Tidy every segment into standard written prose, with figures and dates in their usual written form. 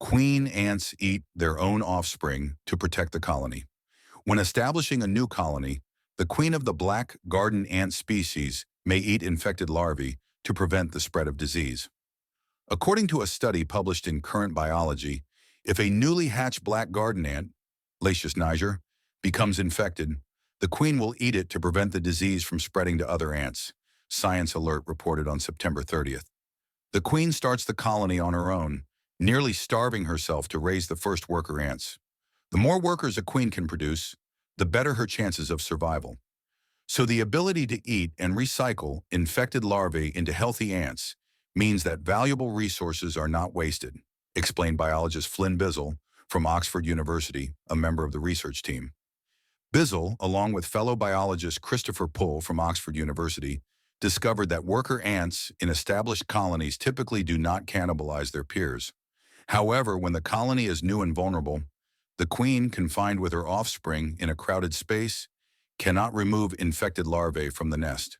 Queen ants eat their own offspring to protect the colony. When establishing a new colony, the queen of the black garden ant species may eat infected larvae to prevent the spread of disease. According to a study published in Current Biology, if a newly hatched black garden ant, Lasius niger, becomes infected, the queen will eat it to prevent the disease from spreading to other ants, Science Alert reported on September 30th. The queen starts the colony on her own, nearly starving herself to raise the first worker ants. The more workers a queen can produce, the better her chances of survival. So the ability to eat and recycle infected larvae into healthy ants means that valuable resources are not wasted, explained biologist Flynn Bizzell from Oxford University, a member of the research team. Bizzell, along with fellow biologist Christopher Pohl from Oxford University, discovered that worker ants in established colonies typically do not cannibalize their peers. However, when the colony is new and vulnerable, the queen, confined with her offspring in a crowded space, cannot remove infected larvae from the nest.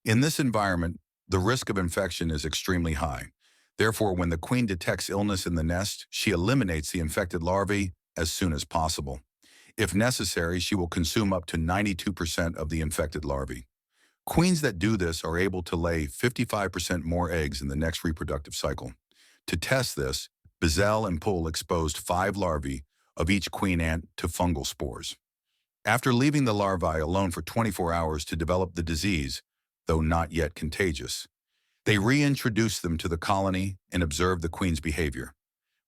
In this environment, the risk of infection is extremely high. Therefore, when the queen detects illness in the nest, she eliminates the infected larvae as soon as possible. If necessary, she will consume up to 92% of the infected larvae. Queens that do this are able to lay 55% more eggs in the next reproductive cycle. To test this, Bizzell and Pohl exposed 5 larvae of each queen ant to fungal spores. After leaving the larvae alone for 24 hours to develop the disease, though not yet contagious, they reintroduced them to the colony and observed the queen's behavior.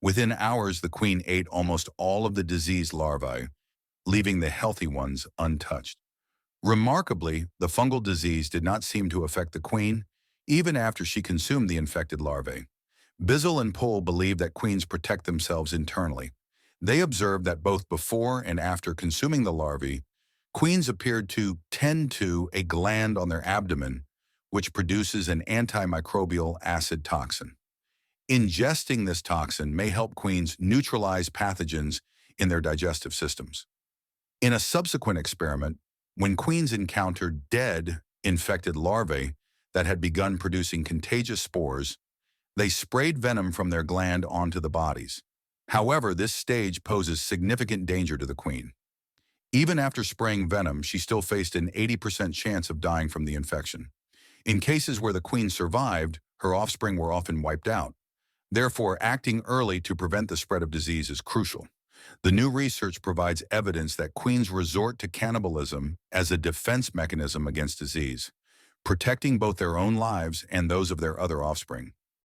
Within hours, the queen ate almost all of the diseased larvae, leaving the healthy ones untouched. Remarkably, the fungal disease did not seem to affect the queen, even after she consumed the infected larvae. Bizzell and Pohl believe that queens protect themselves internally. They observed that both before and after consuming the larvae, queens appeared to tend to a gland on their abdomen, which produces an antimicrobial acid toxin. Ingesting this toxin may help queens neutralize pathogens in their digestive systems. In a subsequent experiment, when queens encountered dead, infected larvae that had begun producing contagious spores, they sprayed venom from their gland onto the bodies. However, this stage poses significant danger to the queen. Even after spraying venom, she still faced an 80% chance of dying from the infection. In cases where the queen survived, her offspring were often wiped out. Therefore, acting early to prevent the spread of disease is crucial. The new research provides evidence that queens resort to cannibalism as a defense mechanism against disease, protecting both their own lives and those of their other offspring.